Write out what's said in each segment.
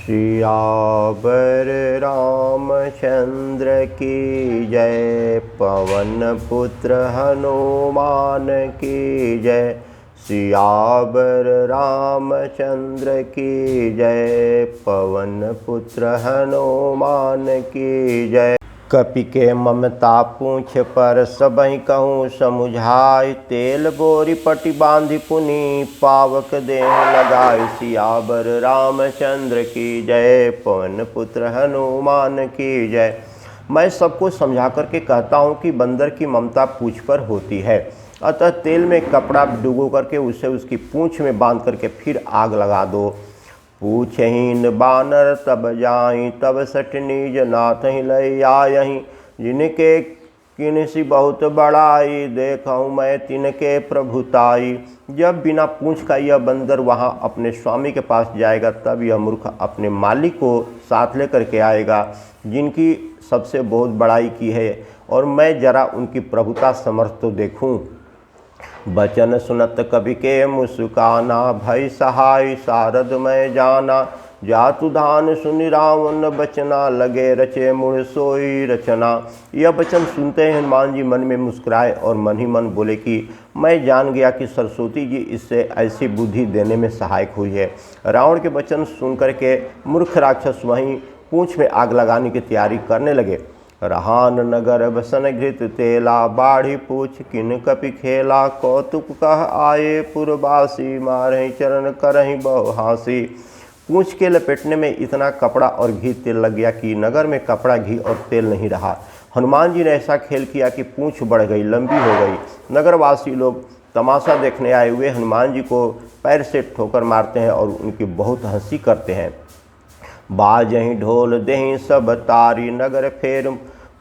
सियावर रामचंद्र की जय, पवन पुत्र हनुमान की जय। सियावर रामचंद्र की जय, पवन पुत्र हनुमान की जय। कपि के ममता पूँछ पर सबहि कहूँ समुझाय, तेल बोरी पटि बांधि पुनि पावक देह लगाय। सियावर रामचंद्र की जय, पवन पुत्र हनुमान की जय। मैं सबको समझा करके कहता हूँ कि बंदर की ममता पूँछ पर होती है, अतः तेल में कपड़ा डुबो करके उसे उसकी पूँछ में बांध करके फिर आग लगा दो। पूछहीन बानर तब जाई, तब सठ निज नाथ लय आयहीं। जिनके किनसी बहुत बड़ाई, देखूँ मैं तिनके प्रभुताई। जब बिना पूँछ का यह बंदर वहाँ अपने स्वामी के पास जाएगा, तब यह मूर्ख अपने मालिक को साथ लेकर के आएगा, जिनकी सबसे बहुत बड़ाई की है, और मैं जरा उनकी प्रभुता समर्थ तो देखूँ। बचन सुनत कवि के मुस्काना, भय सहाय सारद मैं जाना। जातु धान सुनि रावण बचना, लगे रचे मुड़ सोई रचना। यह वचन सुनते ही हनुमान जी मन में मुस्कुराए और मन ही मन बोले कि मैं जान गया कि सरस्वती जी इससे ऐसी बुद्धि देने में सहायक हुई है। रावण के वचन सुन करके मूर्ख राक्षस वहीं पूँछ में आग लगाने की तैयारी करने लगे। रहान नगर बसन घृत तेला, बाढ़ी पूछ किन कपि खेला। कौतुक कह आए पुरवासी, मारहि चरण करहि बहु हासी। पूँछ के लपेटने में इतना कपड़ा और घी तेल लग गया कि नगर में कपड़ा घी और तेल नहीं रहा। हनुमान जी ने ऐसा खेल किया कि पूँछ बढ़ गई, लंबी हो गई। नगरवासी लोग तमाशा देखने आए हुए हनुमान जी को पैर से ठोकर मारते हैं और उनकी बहुत हंसी करते हैं। बाजहि ढोल देहि सब तारी, नगर फेर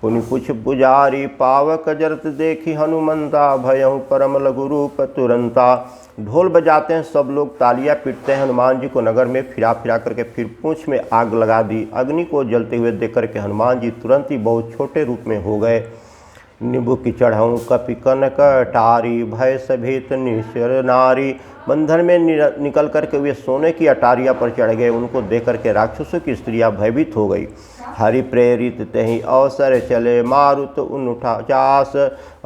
पुनि पुछ पुजारी। पावक जरत देखी हनुमंता, भयहु परम लघु रूप तुरंता। ढोल बजाते हैं सब लोग, तालियां पीटते हैं। हनुमान जी को नगर में फिरा फिरा करके फिर पूँछ में आग लगा दी। अग्नि को जलते हुए देख करके हनुमान जी तुरंत ही बहुत छोटे रूप में हो गए। निबु की चढ़ऊँ कपि कनक अटारी, भय सभेत निश्चर नारी। बंधन में निकल करके वे सोने की अटारिया पर चढ़ गए। उनको देख करके राक्षसों की स्त्रियां भयभीत हो गई। हरि प्रेरित तहि अवसर चले, मारुत उनुठा चास।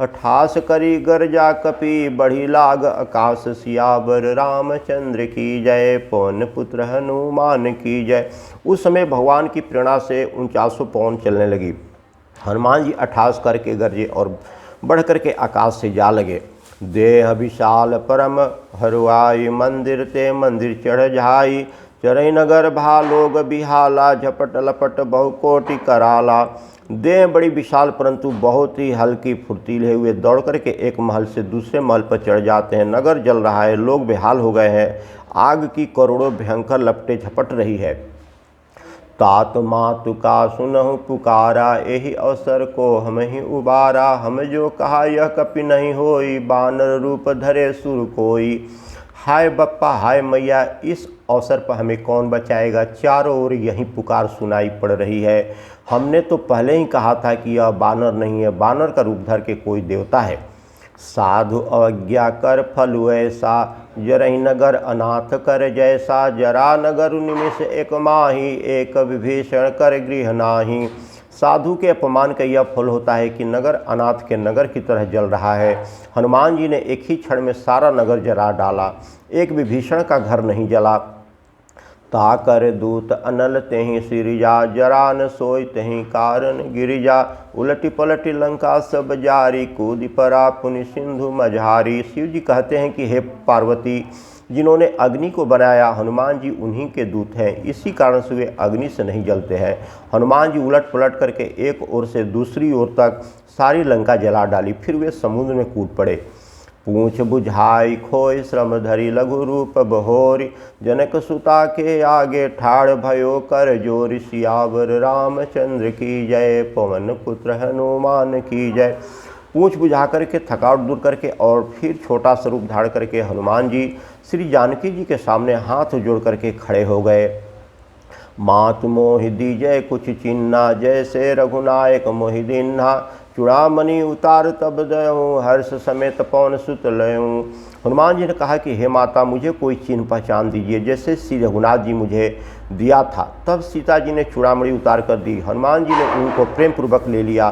ठास करी गर्जा कपि, बढ़ी लाग आकाश। सियावर रामचंद्र की जय, पवन पुत्र हनुमान की जय। उस समय भगवान की प्रेरणा से 49 पवन चलने लगी। हनुमान जी अठास करके गरजे और बढ़ करके आकाश से जा लगे। देह विशाल परम हरुआई, मंदिर ते मंदिर चढ़ जाई। चरई नगर भालोग बिहाला, झपट लपट बहु कोटि कराला। देह बड़ी विशाल परंतु बहुत ही हल्की फुर्तीले हुए दौड़ करके एक महल से दूसरे महल पर चढ़ जाते हैं। नगर जल रहा है, लोग बेहाल हो गए हैं। आग की करोड़ों भयंकर लपटें झपट रही है। तात मातु का सुनहु पुकारा, एहि अवसर को हम ही उबारा। हम जो कहा यह कपि नहीं होई, बानर रूप धरे सुर कोई। हाय बप्पा हाय मैया, इस अवसर पर हमें कौन बचाएगा। चारों ओर यही पुकार सुनाई पड़ रही है। हमने तो पहले ही कहा था कि यह बानर नहीं है, बानर का रूप धर के कोई देवता है। साधु अवज्ञा कर फल ऐसा, जरहि नगर अनाथ कर जैसा। जरा नगर निमिष एक माही, एक विभीषण कर गृह नाही। साधु के अपमान का यह फल होता है कि नगर अनाथ के नगर की तरह जल रहा है। हनुमान जी ने एक ही क्षण में सारा नगर जला डाला, एक विभीषण का घर नहीं जला। ताकर दूत अनल तेहि सिरिजा, जरा न सोई तेहि कारण गिरिजा। उलटी पलटी लंका सब जारी, कूद परा पुनि सिंधु मझारी। शिव जी कहते हैं कि हे पार्वती, जिन्होंने अग्नि को बनाया हनुमान जी उन्हीं के दूत हैं, इसी कारण से वे अग्नि से नहीं जलते हैं। हनुमान जी उलट पलट करके एक ओर से दूसरी ओर तक सारी लंका जला डाली, फिर वे समुद्र में कूद पड़े। पूँछ बुझाई खोय श्रम धरी, लघु रूप बहोरी। जनक सुता के आगे ठाड़ भयो, कर जोर। सियावर रामचंद्र की जय, पवन पुत्र हनुमान की जय। पूँछ बुझा करके थकावट दूर करके और फिर छोटा स्वरूप धारण करके हनुमान जी श्री जानकी जी के सामने हाथ जोड़ करके खड़े हो गए। मातु मोहि दीजय कुछ चिन्हा, जैसे रघुनायक मोहि दीन्हा। चूड़ामणि उतार तब दयूँ, हर्ष समेत पवन सुत लयूँ। हनुमान जी ने कहा कि हे माता, मुझे कोई चिन्ह पहचान दीजिए, जैसे श्री रघुनाथ जी मुझे दिया था। तब सीता जी ने चूड़ामणि उतार कर दी। हनुमान जी ने उनको प्रेम पूर्वक ले लिया।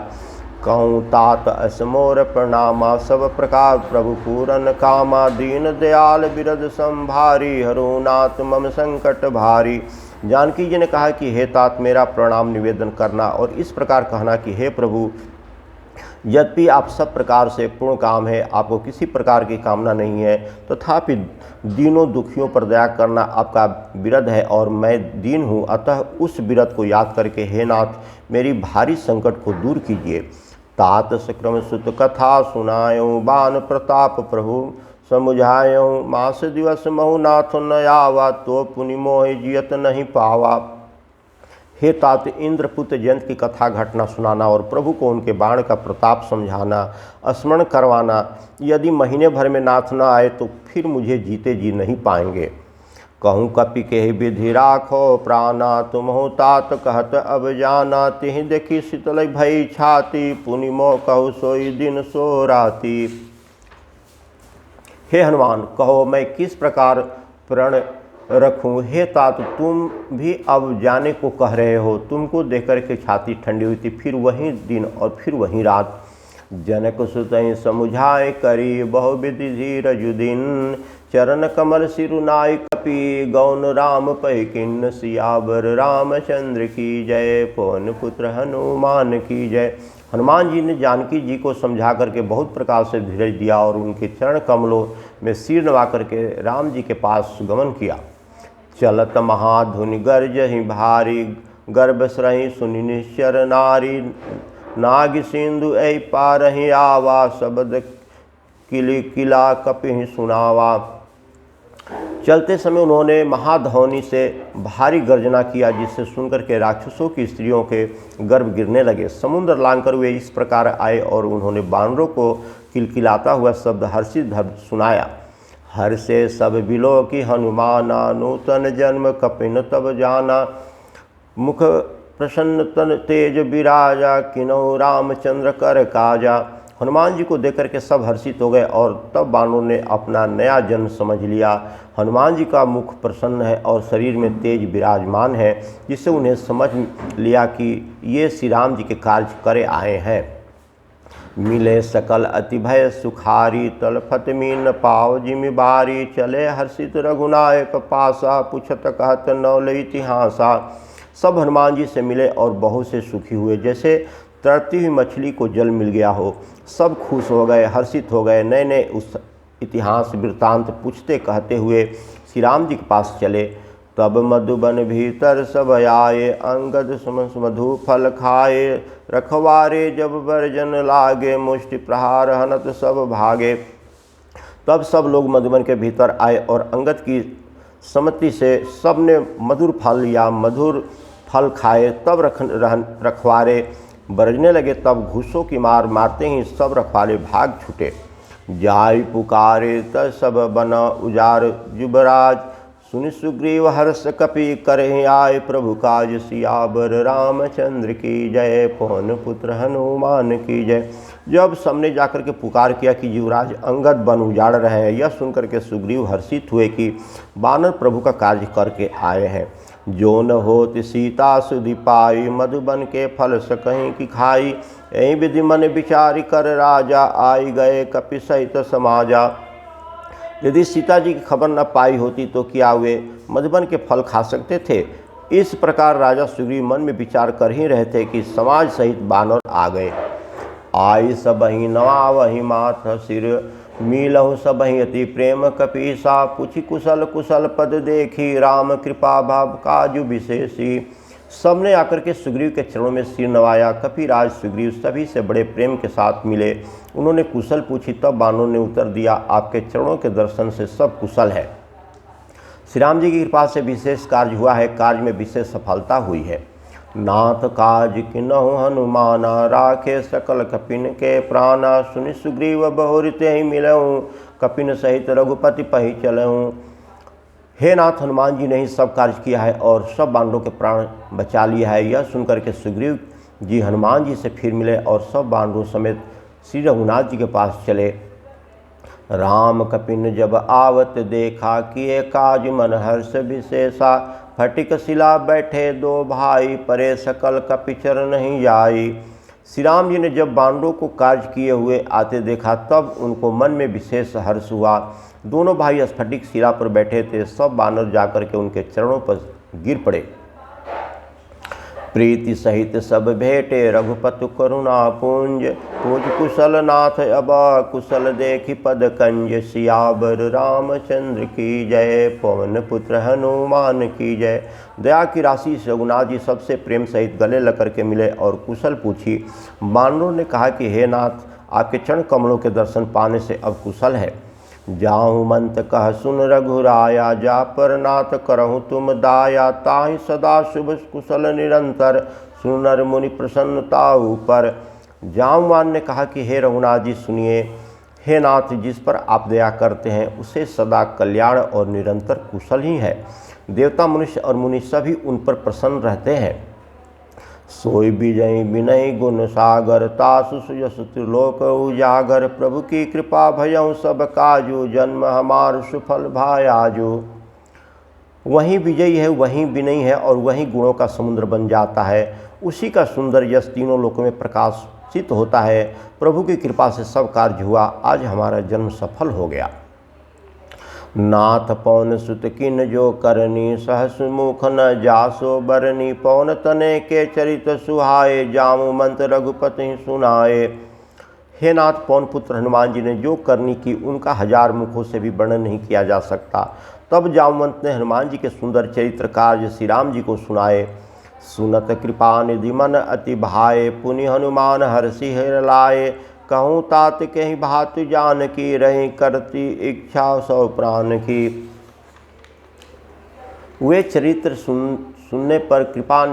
कहूँ तात असमोर प्रणामा, सब प्रकार प्रभु पूरन कामा। दीन दयाल बिरद संभारी, हरो नाथ मम संकट भारी। जानकी जी ने कहा कि हे तात, मेरा प्रणाम निवेदन करना और इस प्रकार कहना कि हे प्रभु, यद्यपि आप सब प्रकार से पूर्ण काम है, आपको किसी प्रकार की कामना नहीं है, तथापि दीनों दुखियों पर दया करना आपका विरध है और मैं दीन हूँ। अतः उस विरध को याद करके हे नाथ, मेरी भारी संकट को दूर कीजिए। तात सक्रम सुत कथा सुनायो, बान प्रताप प्रभु समुझायो। मास दिवस महु नाथ न आवा, तो पुनि मोह जियत नहीं पावा। हे तात, इंद्रपुत्र जयंत की कथा घटना सुनाना और प्रभु को उनके बाण का प्रताप समझाना, स्मरण करवाना। यदि महीने भर में नाथ न आए तो फिर मुझे जीते जी नहीं पाएंगे। कहूँ कपि के विधि राखो प्राणा, तुम हो तात कहत अब जाना। तिहि देखी शीतल भई छाती, पुनि मोह कहु सोई दिन सो राती। हे हनुमान, कहो मैं किस प्रकार प्रण रखूं। हे तात, तुम भी अब जाने को कह रहे हो। तुमको देखकर के छाती ठंडी हुई थी। फिर वही दिन और फिर वही रात। जनक सुतहि समुझाए करी, बहुविधि धीरज दिन। चरण कमल सिरुनाई कपि, गौन राम पै किन्न। सियावर रामचंद्र की जय, पवन पुत्र हनुमान की जय। हनुमान जी ने जानकी जी को समझा करके बहुत प्रकार से धीरज दिया और उनके चरण कमलों में सिर नवा करके राम जी के पास गमन किया। चलत महाधुनि गर्जहि भारी, गर्भ स्रहि सुनि निश्चर नारी। नाग सिंधु ऐ पारहि आवा, शब्द किली किला कपिहि सुनावा। चलते समय उन्होंने महाध्वनि से भारी गर्जना किया, जिससे सुनकर के राक्षसों की स्त्रियों के गर्भ गिरने लगे। समुद्र लांघकर वे इस प्रकार आए और उन्होंने बानरों को किलकिलाता हुआ शब्द हर्षित सुनाया। हर्षे सब बिलो की हनुमाना, नूतन जन्म कपिन तब जाना। मुख प्रसन्न तन तेज विराजा, किन्हु रामचंद्र कर काजा। हनुमान जी को देख करके सब हर्षित हो गए और तब बानरों ने अपना नया जन्म समझ लिया। हनुमान जी का मुख प्रसन्न है और शरीर में तेज विराजमान है, जिससे उन्हें समझ लिया कि ये श्री राम जी के कार्य करे आए हैं। मिले सकल अति भय सुखारी, तलफत मीन पाव जिमि बारी। चले हर्षित रघुनायक पासा, पुछत कहत नौल इतिहासा। सब हनुमान जी से मिले और बहुत से सुखी हुए, जैसे तैरती हुई मछली को जल मिल गया हो। सब खुश हो गए, हर्षित हो गए। नए नए उस इतिहास वृत्तांत पूछते कहते हुए श्री राम जी के पास चले। तब मधुबन भीतर सब आए, अंगद सुमन मधु फल खाए। रखवारे जब वर्जन लागे, मुष्टि प्रहार हनत सब भागे। तब सब लोग मधुबन के भीतर आए और अंगद की सम्मति से सब ने मधुर फल या मधुर फल खाए। तब रखवारे बरजने लगे। तब घूसों की मार मारते ही सब रखवाले भाग छूटे। जाय पुकारे त सब बना उजार, युवराज सुनि सुग्रीव हर्ष कपि करहि आए। प्रभु काज सियावर रामचंद्र की जय, पवन पुत्र हनुमान की जय। जब सबने जाकर के पुकार किया कि युवराज अंगद बन उजाड़ रहे हैं, यह सुनकर के सुग्रीव हर्षित हुए कि बानर प्रभु का कार्य करके आए हैं। जो न होत सीता सुधि पाई, मधुबन के फल सकहीं की खाई। यही विधि मन विचारी कर राजा, आई गए कपि सहित समाजा। यदि सीता जी की खबर न पाई होती तो क्या वे मधुबन के फल खा सकते थे। इस प्रकार राजा सुग्रीव मन में विचार कर ही रहे थे कि समाज सहित बानर आ गए। आई सबहि नवावहि माथ सिर, मिलहु सबहि अति प्रेम कपीसा। पूछी कुशल कुशल पद देखी, राम कृपा भाव काजु विशेषी। सबने आकर के सुग्रीव के चरणों में सिर नवाया। कपिराज सुग्रीव सभी से बड़े प्रेम के साथ मिले। उन्होंने कुशल पूछी। तब बानरों ने उत्तर दिया, आपके चरणों के दर्शन से सब कुशल है। श्री राम जी की कृपा से विशेष कार्य हुआ है, कार्य में विशेष सफलता हुई है। नाथ काज किन्हु हनुमाना, राखे सकल कपिन के प्राणा। सुनि सुग्रीव बहुरिते ही मिलऊँ, कपिन सहित रघुपति पहि चलऊँ। हे नाथ, हनुमान जी ने ही सब कार्य किया है और सब बानरों के प्राण बचा लिया है। यह सुनकर के सुग्रीव जी हनुमान जी से फिर मिले और सब वानरों समेत श्री रघुनाथ जी के पास चले। राम कपिन जब आवत देखा, किए काज मन हर्ष विशेषा। फटिक शिला बैठे दो भाई, परे सकल कपिचर नहीं जाई। श्री राम जी ने जब वानरों को कार्य किए हुए आते देखा, तब उनको मन में विशेष हर्ष हुआ। दोनों भाई स्फटिक शिला पर बैठे थे। सब वानर जाकर के उनके चरणों पर गिर पड़े। प्रीति सहित सब भेटे, रघुपति करुणा पुंज। पूज कुशल नाथ अब कुशल देखी पद कंज। सियावर रामचंद्र की जय, पवन पुत्र हनुमान की जय। दया की राशि से रघुनाथ जी सबसे प्रेम सहित गले लग करके मिले और कुशल पूछी। वानरों ने कहा कि हे नाथ, आपके चरण कमलों के दर्शन पाने से अब कुशल है। जाहु मंत कह सुन रघुराया, जा पर नाथ करहु तुम दाया। ताहि सदा शुभ कुशल निरंतर, सुनर मुनि प्रसन्नता ऊपर। जामवान ने कहा कि हे रघुनाथ जी सुनिए, हे नाथ, जिस पर आप दया करते हैं उसे सदा कल्याण और निरंतर कुशल ही है। देवता मनुष्य और मुनि सभी उन पर प्रसन्न रहते हैं। सोई विजय विनय गुण सागर, तासु सुयस त्रिलोक उजागर। प्रभु की कृपा भयं सब काजू, जन्म हमार सुफल भायाजू। वहीं विजयी है, वहीं विनयी है और वहीं गुणों का समुद्र बन जाता है। उसी का सुंदर यश तीनों लोकों में प्रकाशित होता है। प्रभु की कृपा से सब कार्य हुआ, आज हमारा जन्म सफल हो गया। नाथ पवन सुत किन जो करनी, सहस मुख न जासो बरनी। पवन तने के चरित सुहाए, जामु मंत रघुपति सुनाए। हे नाथ, पवन पुत्र हनुमान जी ने जो करनी की उनका 1000 मुखों से भी वर्णन नहीं किया जा सकता। तब जामवंत ने हनुमान जी के सुंदर चरित्र कार्य श्री राम जी को सुनाए। सुनत कृपा निधि मन अति भाए, पुनि हनुमान हर्षि हर लाए। कहूँ तात कहीं भातु जान की, रही करती इच्छा सौ प्राण की। वे चरित्र सुनने पर कृपा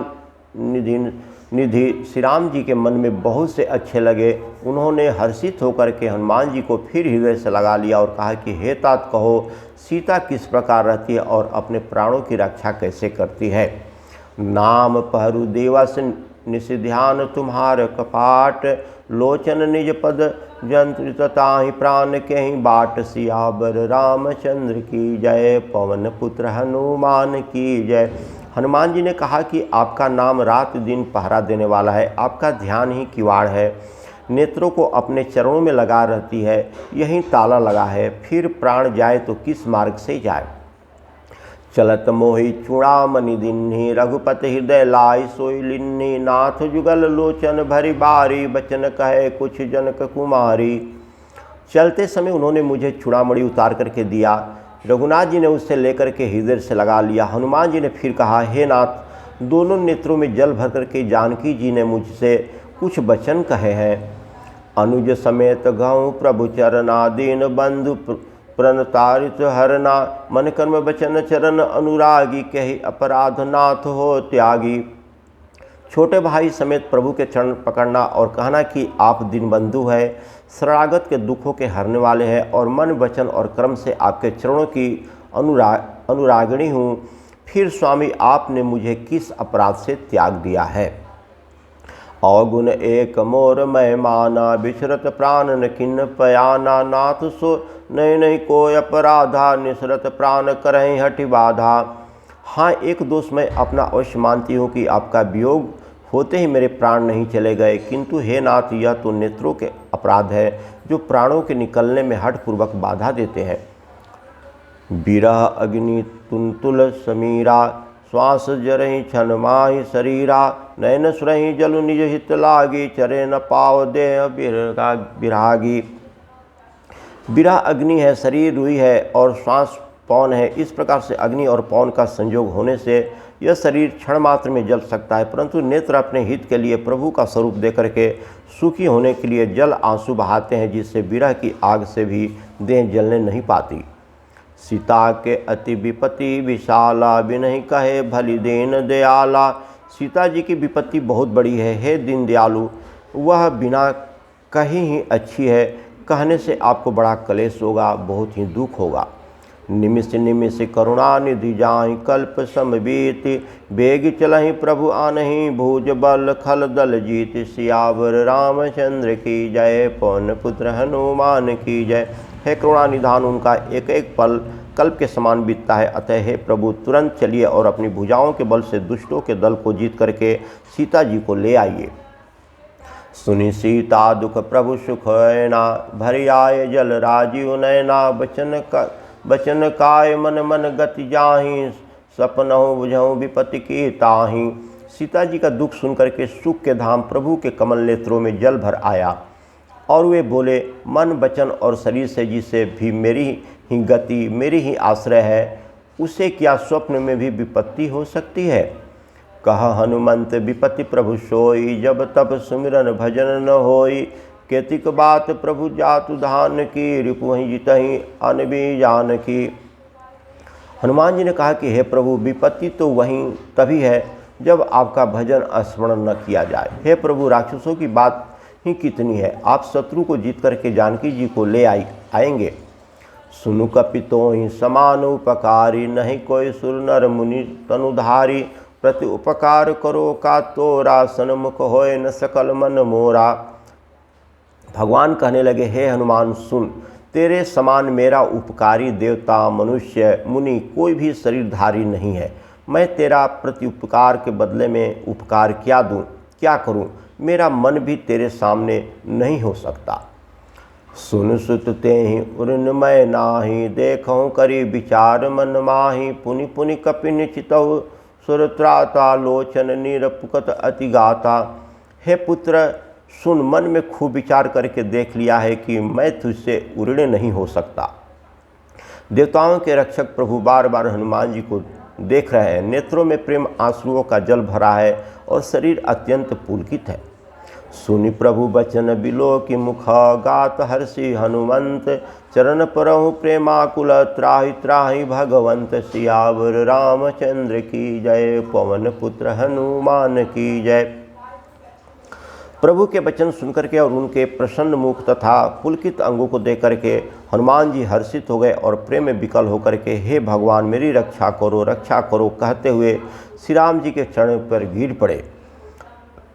निधि श्री राम जी के मन में बहुत से अच्छे लगे। उन्होंने हर्षित होकर के हनुमान जी को फिर हृदय से लगा लिया और कहा कि हे तात, कहो सीता किस प्रकार रहती है और अपने प्राणों की रक्षा कैसे करती है। नाम पहरू देवस निषिध्यान तुम्हार कपाट, लोचन निज पद जंत्रित ताहि प्राण कहीं बाट। सियावर रामचंद्र की जय, पवन पुत्र हनुमान की जय। हनुमान जी ने कहा कि आपका नाम रात दिन पहरा देने वाला है, आपका ध्यान ही किवाड़ है, नेत्रों को अपने चरणों में लगा रहती है, यहीं ताला लगा है, फिर प्राण जाए तो किस मार्ग से जाए। चलत मोहि चूड़ामणि दिन्ही, रघुपति हृदय लाई सोई लिन्ही। नाथ जुगल लोचन भरी बारी, बचन कहे कुछ जनक कुमारी। चलते समय उन्होंने मुझे चूड़ामणि उतार करके दिया। रघुनाथ जी ने उससे लेकर के हृदय से लगा लिया। हनुमान जी ने फिर कहा, हे नाथ, दोनों नेत्रों में जल भर करके जानकी जी ने मुझसे कुछ वचन कहे हैं। अनुज समेत गऊँ प्रभु चरना, दीन बंधु प्रणतारित हरना। मन कर्म वचन चरण अनुरागी, कही अपराध नाथ हो त्यागी। छोटे भाई समेत प्रभु के चरण पकड़ना और कहना कि आप दीनबंधु है, शरणागत के दुखों के हरने वाले हैं और मन वचन और कर्म से आपके चरणों की अनुरागिणी हूँ। फिर स्वामी आपने मुझे किस अपराध से त्याग दिया है। अवगुण एक मोर मैं माना, बिछरत प्राण न किन पयाना। नाथ सो नहीं कोई अपराधा, निसरत प्राण करहीं हटि बाधा। हाँ, एक दोष मैं अपना अवश्य मानती हूँ कि आपका वियोग होते ही मेरे प्राण नहीं चले गए, किंतु हे नाथ, यह तो नेत्रों के अपराध है जो प्राणों के निकलने में हठपूर्वक बाधा देते हैं। बिरह अग्नि तुंतुल समीरा, श्वास जरहि छन माहि शरीरा। नयन सुरहि जलु निज हित लागी, चरे न पाव देह बिरागी। बिरह अग्नि है, शरीर रुई है और श्वास पवन है। इस प्रकार से अग्नि और पवन का संयोग होने से यह शरीर क्षण मात्र में जल सकता है, परंतु नेत्र अपने हित के लिए प्रभु का स्वरूप देकर के सुखी होने के लिए जल आंसू बहाते हैं, जिससे बिरह की आग से भी देह जलने नहीं पाती। सीता के अति विपत्ति विशाला, बिनहि कहे भली दीन दयाला। सीता जी की विपत्ति बहुत बड़ी है, हे दीन दयालु, वह बिना कहीं ही अच्छी है। कहने से आपको बड़ा क्लेश होगा, बहुत ही दुख होगा। निमिष निमिष करुणा निधि जाहि कल्प समबीत। बेग चलहि प्रभु आनहि भुज बल खल दल जीत। सियावर रामचंद्र की जय, पवन पुत्र हनुमान की जय। हे करुणा निधान, उनका एक एक पल कल्प के समान बीतता है, अतः हे प्रभु तुरंत चलिए और अपनी भुजाओं के बल से दुष्टों के दल को जीत करके सीता जी को ले आइए। सुनि सीता दुख प्रभु सुख ऐना, भरि आए जल राजीव नैना। बचन काय मन मन गति जाहि, सपनहु बुझहु विपत्ति की ताहि। सीता जी का दुख सुनकर के सुख के धाम प्रभु के कमल नेत्रों में जल भर आया और वे बोले, मन वचन और शरीर से जिसे भी मेरी ही गति, मेरी ही आश्रय है, उसे क्या स्वप्न में भी विपत्ति हो सकती है। कह हनुमंत विपत्ति प्रभु सोई, जब तब सुमिरन भजन न होई। केतिक बात प्रभु जातु धान की, रिपुहि जितहि अनबी जान की। हनुमान जी ने कहा कि हे प्रभु, विपत्ति तो वहीं तभी है जब आपका भजन स्मरण न किया जाए। हे प्रभु, राक्षसों की बात ही कितनी है, आप शत्रु को जीत करके जानकी जी को ले आएंगे। सुनु कपितो ही समान उपकारी, नहीं कोई सुर नर मुनि तनुधारी। प्रति उपकार करो का तोरा, सन्मुख होए न सकल मन मोरा। भगवान कहने लगे, हे हनुमान सुन, तेरे समान मेरा उपकारी देवता मनुष्य मुनि कोई भी शरीरधारी नहीं है। मैं तेरा प्रति उपकार के बदले में उपकार क्या दूं, क्या करूं, मेरा मन भी तेरे सामने नहीं हो सकता। सुन सुत तेहि उर्नमय नाही, देखऊँ करी विचार मन माही। पुनि पुनि कपिन चितऊ सुरत्राता, लोचन निरपुकत अति गाता। हे पुत्र सुन, मन में खूब विचार करके देख लिया है कि मैं तुझसे उड़ने नहीं हो सकता। देवताओं के रक्षक प्रभु बार बार हनुमान जी को देख रहे हैं, नेत्रों में प्रेम आंसुओं का जल भरा है और शरीर अत्यंत पुलकित है। सुनि प्रभु बचन बिलो की मुख, गात हर्षि हनुमंत। चरण परहु प्रेमाकुल, त्राहि त्राहि भगवंत। सियावर रामचंद्र की जय, पवन पुत्र हनुमान की जय। प्रभु के वचन सुनकर के और उनके प्रसन्न मुख तथा पुलकित अंगों को देख करके हनुमान जी हर्षित हो गए और प्रेम में विकल होकर के हे भगवान मेरी रक्षा करो कहते हुए श्री राम जी के चरण पर गिर पड़े।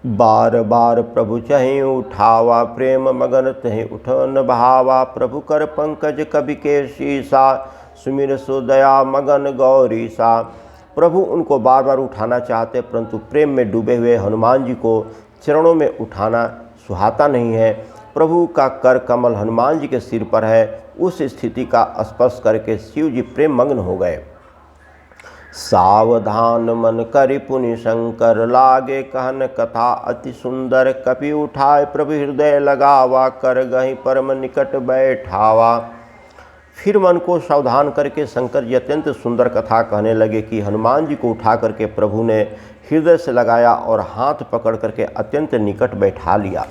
बार बार प्रभु चहि उठावा, प्रेम मगन तहि उठन बहावा। प्रभु कर पंकज कवि के शीसा, सुमिर सो दया मगन गौरी सा। प्रभु उनको बार बार उठाना चाहते, परंतु प्रेम में डूबे हुए हनुमान जी को चरणों में उठाना सुहाता नहीं है। प्रभु का कर कमल हनुमान जी के सिर पर है, उस स्थिति का स्पर्श करके शिव जी प्रेम मग्न हो गए। सावधान मन करि पुनि शंकर, लागे कहन कथा अति सुंदर। कपि उठाए प्रभु हृदय लगावा, कर गहि परम निकट बैठावा। फिर मन को सावधान करके शंकर जी अत्यंत सुंदर कथा कहने लगे कि हनुमान जी को उठा करके प्रभु ने हृदय से लगाया और हाथ पकड़ करके अत्यंत निकट बैठा लिया।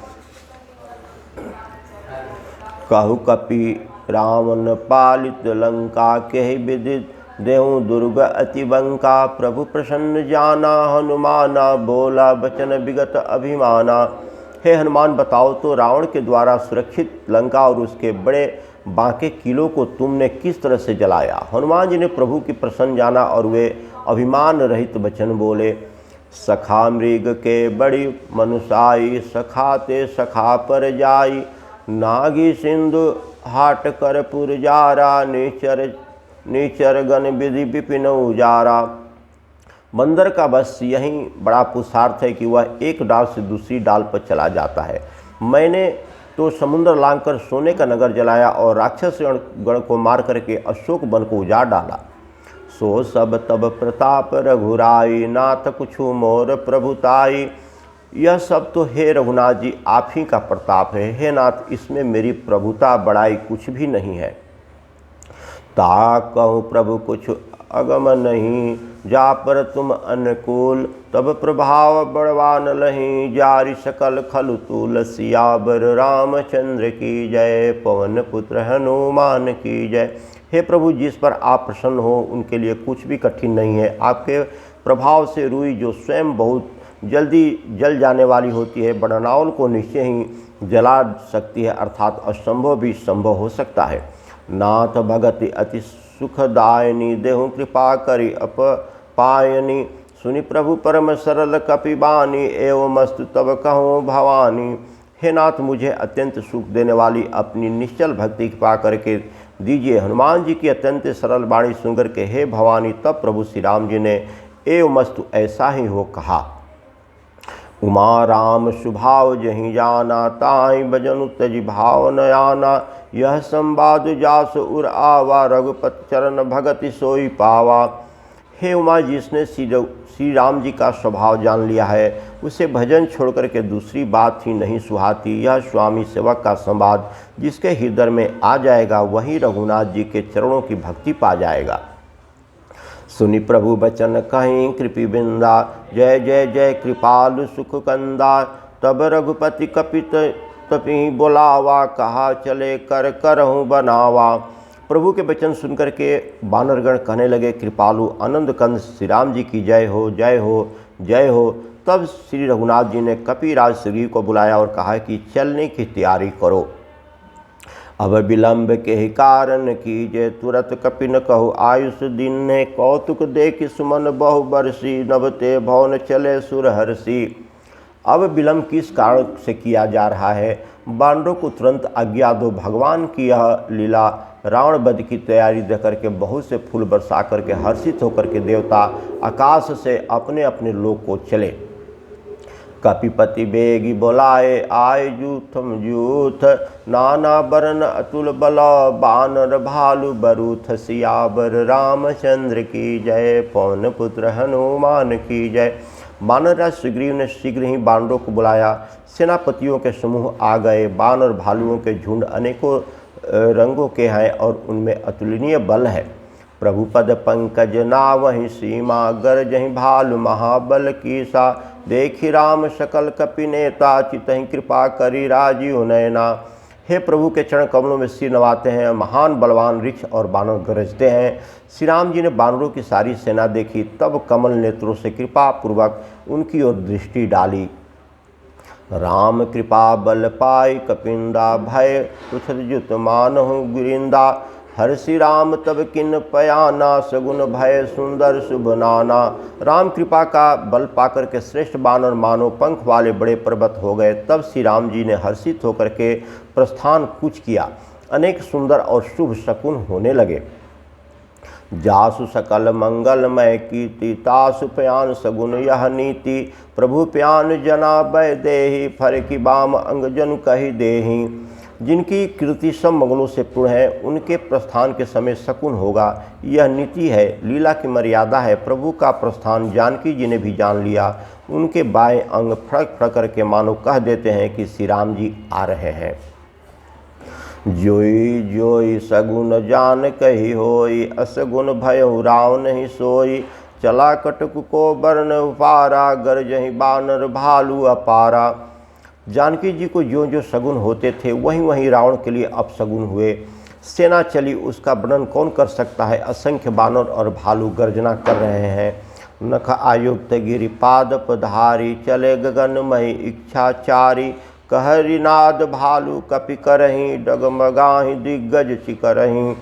कहु कपि रावण पालित लंका, केहि विदित देहु दुर्ग अति बंका। प्रभु प्रसन्न जाना हनुमाना, बोला बचन विगत अभिमाना। हे हनुमान, बताओ तो रावण के द्वारा सुरक्षित लंका और उसके बड़े बांके किलों को तुमने किस तरह से जलाया। हनुमान जी ने प्रभु की प्रसन्न जाना और वे अभिमान रहित वचन बोले। सखा मृग के बड़ी मनुषाई, सखाते सखा पर जाई। नागी सिंधु हाट कर पुरजारा, नीचर गण विधि विपिन उजारा। बंदर का बस यही बड़ा पुरुषार्थ है कि वह एक डाल से दूसरी डाल पर चला जाता है। मैंने तो समुद्र लांघकर सोने का नगर जलाया और राक्षस गण को मार करके अशोक वन को उजाड़ डाला। सो सब तब प्रताप रघुराई, नाथ कुछु मोर प्रभुताई। यह सब तो हे रघुनाथ जी आप ही का प्रताप है। हे नाथ, इसमें मेरी प्रभुता बड़ाई कुछ भी नहीं है। ता कहूँ प्रभु कुछ अगम नहीं, जा पर तुम अनुकूल। तब प्रभाव बड़वान लही, जारि सकल खलु तूल। सियावर रामचंद्र की जय, पवन पुत्र हनुमान की जय। हे प्रभु, जिस पर आप प्रसन्न हो उनके लिए कुछ भी कठिन नहीं है। आपके प्रभाव से रुई जो स्वयं बहुत जल्दी जल जाने वाली होती है, बड़नाउल को निश्चय ही जला सकती है, अर्थात असंभव भी संभव हो सकता है। नाथ भगति अति सुखदायनी देहु कृपा करी अपपायनी। सुनि प्रभु परम सरल कपिबानी एवमस्तु तब कहूँ भवानी। हे नाथ, मुझे अत्यंत सुख देने वाली अपनी निश्चल भक्ति कृपा करके दीजिए। हनुमान जी की अत्यंत सरल वाणी सुनकर के हे भवानी, तब प्रभु श्री राम जी ने एवमस्तु ऐसा ही हो कहा। उमा राम स्वभाव जहीं जाना, ताई बजनु तज भाव न आना। यह संवाद जास उर आवा, रघुपति चरण भगति सोई पावा। हे उमा, जिसने श्री राम जी का स्वभाव जान लिया है, उसे भजन छोड़कर के दूसरी बात ही नहीं सुहाती। यह स्वामी सेवक का संवाद जिसके हृदय में आ जाएगा, वही रघुनाथ जी के चरणों की भक्ति पा जाएगा। सुनि प्रभु बचन कहीं कृपि बिंदा, जय जय जय कृपालु सुख कंदा। तब रघुपति कपित तपि बुलावा, कहा चले कर करहूँ बनावा। प्रभु के वचन सुनकर के वानरगण कहने लगे, कृपालु आनंद कंद श्री राम जी की जय हो, जय हो, जय हो। तब श्री रघुनाथ जी ने कपिराज सुग्रीव को बुलाया और कहा कि चलने की तैयारी करो। अब विलंब के ही कारण कीजे, तुरत कपि न कहु आयुष दिन ने। कौतुक देख सुमन बहु बरसी, नभते भवन चले सुर हर्षि। अब विलंब किस कारण से किया जा रहा है? वानरों को तुरंत आज्ञा दो। भगवान की यह लीला रावण वध की तैयारी देख करके बहुत से फूल बरसा करके हर्षित होकर के देवता आकाश से अपने अपने लोक को चले। कपिपति बेगी बोलाए, आए जूथम जूथ। नाना बरन अतुल बल, बानर भालु बरूथ। सियावर रामचंद्र की जय, पवन पुत्र हनुमान की जय। वानरराज सुग्रीव ने शीघ्र ही वानरों को बुलाया। सेनापतियों के समूह आ गए। वानर भालुओं के झुंड अनेकों रंगों के हैं और उनमें अतुलनीय बल है। प्रभु पद पंकज नावहि सीमा, गरजहि भालु महाबल कीसा। देखि राम सकल कपि नेता, चितहि कृपा करी राजीव नयना। हे प्रभु के चरण कमलों में सिर नवाते हैं। महान बलवान वृक्ष और बानर गरजते हैं। श्री राम जी ने बानरों की सारी सेना देखी, तब कमल नेत्रों से कृपा पूर्वक उनकी ओर दृष्टि डाली। राम कृपा बल पाई कपिंदा, भय कुछद जुत मानहु गुरिंदा। हर्षि राम तब किन पयाना, सगुन भय सुंदर शुभ नाना। राम कृपा का बल पाकर के श्रेष्ठ बानर मानो पंख वाले बड़े पर्वत हो गए। तब श्री राम जी ने हर्षित होकर के प्रस्थान कूच किया। अनेक सुंदर और शुभ शकुन होने लगे। जासु सकल मंगलमय कीर्ति, तासु प्यान सगुन यह नीति। प्रभु प्यान जना बै देहि, फर की बाम अंग जन कही देहि। जिनकी कीर्ति सब मंगलों से पूर्ण है, उनके प्रस्थान के समय शकुन होगा, यह नीति है, लीला की मर्यादा है। प्रभु का प्रस्थान जानकी जी ने भी जान लिया। उनके बाएं अंग फड़क फड़क करके मानो कह देते हैं कि श्री राम जी आ रहे हैं। जोई जोई सगुन जान कही होई, असगुन भयउ राव नहीं सोई। चला कटक को बरन उपारा, गरजहि बानर भालू अपारा। जानकी जी को जो जो सगुन होते थे वहीं वहीं रावण के लिए अपसगुन हुए। सेना चली, उसका वर्णन कौन कर सकता है। असंख्य बानर और भालू गर्जना कर रहे हैं। नख आयुक्त गिरिपाद पधारी, चले गगनमयी इच्छाचारी। कहरिनाद भालू कपि करहीं, डगमगाही दिग्गज चिकरहीं।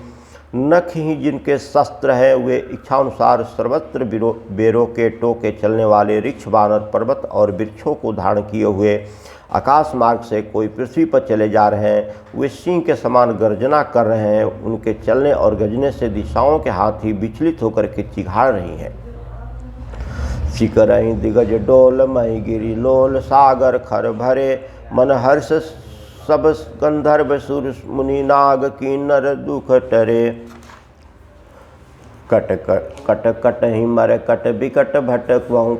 नख ही जिनके शस्त्र हैं, वे इच्छानुसार सर्वत्र बेरों के टोके चलने वाले रिक्ष बानर पर्वत और वृक्षों को धारण किए हुए आकाश मार्ग से कोई पृथ्वी पर चले जा रहे हैं। वे सिंह के समान गर्जना कर रहे हैं। उनके चलने और गरजने से दिशाओं के हाथी विचलित होकर के चिघाड़ रही हैं। चिकरहीं दिग्गज डोल, मही गिरी लोल। सागर खर भरे मन हर्ष, सब गंधर्व सुर मुनि नाग। किन्नर दुख टरे, कट कट कट ही मर कट विकट भटक वहु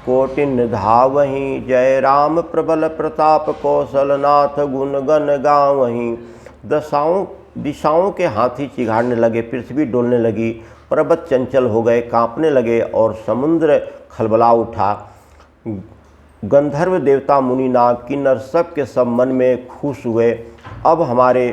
कोटिन धावहीं। जय राम प्रबल प्रताप, कौशलनाथ गुण गण गावहीं। दिशाओं के हाथी चिघाड़ने लगे, पृथ्वी डोलने लगी, पर्वत चंचल हो गए, कांपने लगे और समुद्र खलबला उठा। गंधर्व देवता मुनि नाग किन्नर सब के सब मन में खुश हुए। अब हमारे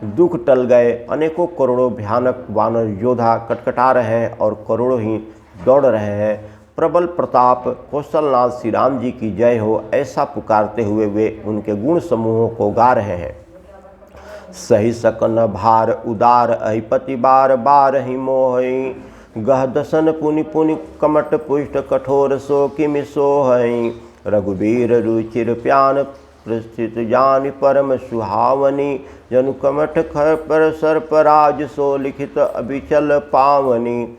दुख टल गए। अनेकों करोड़ों भयानक वानर योद्धा कटकटा रहे हैं और करोड़ों ही दौड़ रहे हैं। प्रबल प्रताप कौशलनाथ श्री राम जी की जय हो, ऐसा पुकारते हुए वे उनके गुण समूहों को गा रहे हैं। सही सकन भार उदार अहिपति बार बार ही मोहि। गह दसन पुनि पुनि कमट पुष्ट कठोर सो किमि सोहई। रघुबीर रुचिर प्यान प्रस्थित जानि परम सुहावनी। जनु कमठ खर पर सर्पराज सो लिखित अभिचल पावनी।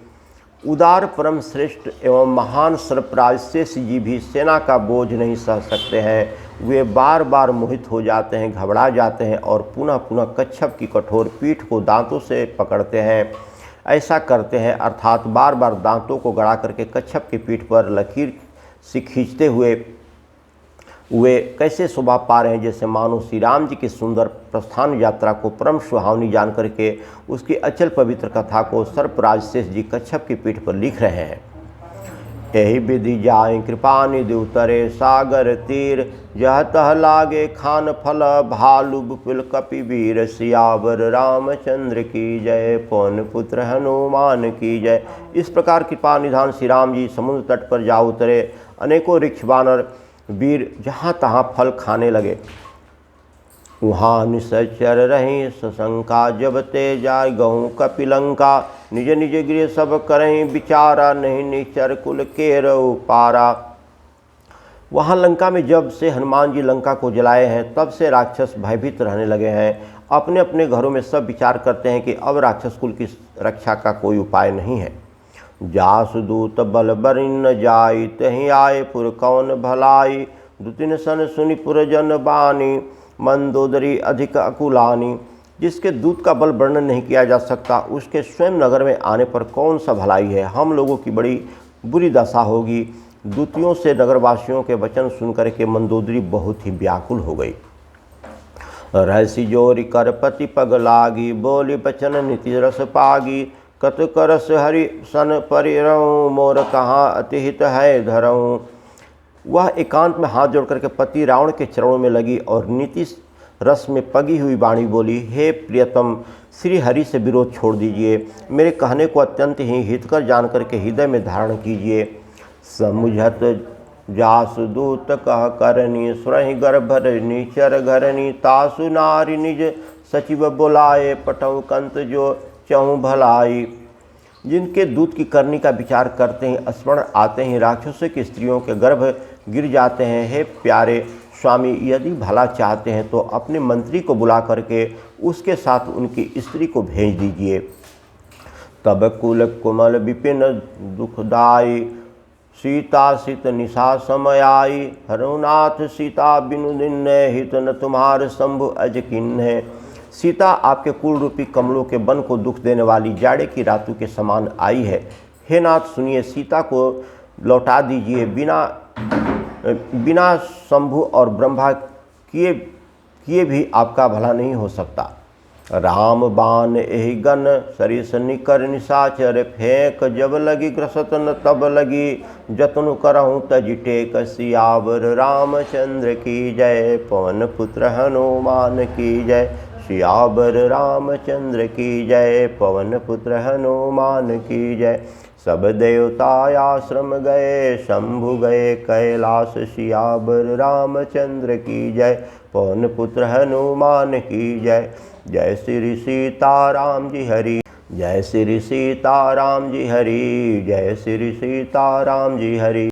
उदार परम श्रेष्ठ एवं महान सर्पराज शेष जी भी सेना का बोझ नहीं सह सकते हैं। वे बार बार मोहित हो जाते हैं, घबरा जाते हैं और पुनः पुनः कच्छप की कठोर पीठ को दांतों से पकड़ते हैं। ऐसा करते हैं अर्थात बार बार दांतों को गड़ा करके कच्छप की पीठ पर लकीर से खींचते हुए वे कैसे शोभा पा रहे हैं, जैसे मानो श्री राम जी की सुंदर प्रस्थान यात्रा को परम सुहावनी जान करके उसकी अचल पवित्र कथा को सर्पराज शेष जी कच्छप की पीठ पर लिख रहे हैं। यही विधि जाए कृपा निधि उतरे सागर तीर। जह तह लागे खान फल भालु विपुल कपि वीर। सियावर रामचंद्र की जय, पवन पुत्र हनुमान की जय। इस प्रकार कृपा निधान श्री राम जी समुद्र तट पर जा उतरे। अनेकों ऋक्ष वानर वीर जहाँ तहाँ फल खाने लगे। वहाँ निश्चर रही सशंका। जब ते जाय गहूँ कपिलंका। निज निज गृह सब करहीं विचारा। नहीं निचर कुल केरऊ पारा। वहाँ लंका में जब से हनुमान जी लंका को जलाए हैं तब से राक्षस भयभीत रहने लगे हैं। अपने अपने घरों में सब विचार करते हैं कि अब राक्षस कुल की रक्षा का कोई उपाय नहीं है। जासु दूत बल बरिन जाई। तहीं आए पुर कौन भलाई। दुतिन सन सुनि पुरजन बानी। मंदोदरी अधिक अकुलानी। जिसके दूत का बल वर्णन नहीं किया जा सकता, उसके स्वयं नगर में आने पर कौन सा भलाई है। हम लोगों की बड़ी बुरी दशा होगी। दूतियों से नगरवासियों के वचन सुनकर के मंदोदरी बहुत ही व्याकुल हो गई। रहसी जोरी कर पति पग लागी। बोली बचन नीति रस पागी। कत करस हरि सन परिरऊँ। मोर कहाँ अतिहित है धरऊँ। वह एकांत में हाथ जोड़ करके पति रावण के चरणों में लगी और नीति रस में पगी हुई वाणी बोली, हे प्रियतम, श्री हरि से विरोध छोड़ दीजिए। मेरे कहने को अत्यंत ही हितकर जान करके हृदय में धारण कीजिए। समुझत जासु दूत कह करनी। सुरहि गर्भरनी चर घरनी। तासु नारी निज सचिव बुलाए। पटऊ कंत जो चहु भलाई। जिनके दूत की करनी का विचार करते ही स्मरण आते ही राक्षसों की स्त्रियों के गर्भ गिर जाते हैं। हे प्यारे स्वामी, यदि भला चाहते हैं तो अपने मंत्री को बुला करके उसके साथ उनकी स्त्री को भेज दीजिए। तब कुल कुमल विपिन दुखदाई। सीता सित निशा समयाई। हरुनाथ सीता बिनु दिन हित न तुम्हार शंभु अज किन्ह। सीता आपके कुल रूपी कमलों के वन को दुख देने वाली जाड़े की रातों के समान आई है। हे नाथ, सुनिए, सीता को लौटा दीजिए। बिना शंभु और ब्रह्मा किए भी आपका भला नहीं हो सकता। राम बाण एहि गन सरिस निकर निशाचर। फेंक जब लगी ग्रसत न तब लगी। जतनु करहूँ तज टेक। सियावर रामचंद्र की जय, पवन पुत्र हनुमान की जय। सियावर रामचंद्र की जय, पवन पुत्र हनुमान की जय। सब देवता आश्रम गए। शंभु गए कैलाश। सियावर रामचंद्र की जय, पवन पुत्र हनुमान की जय। जय श्री सीताराम जी हरि। जय श्री सीताराम जी हरि। जय श्री सीताराम जी हरि।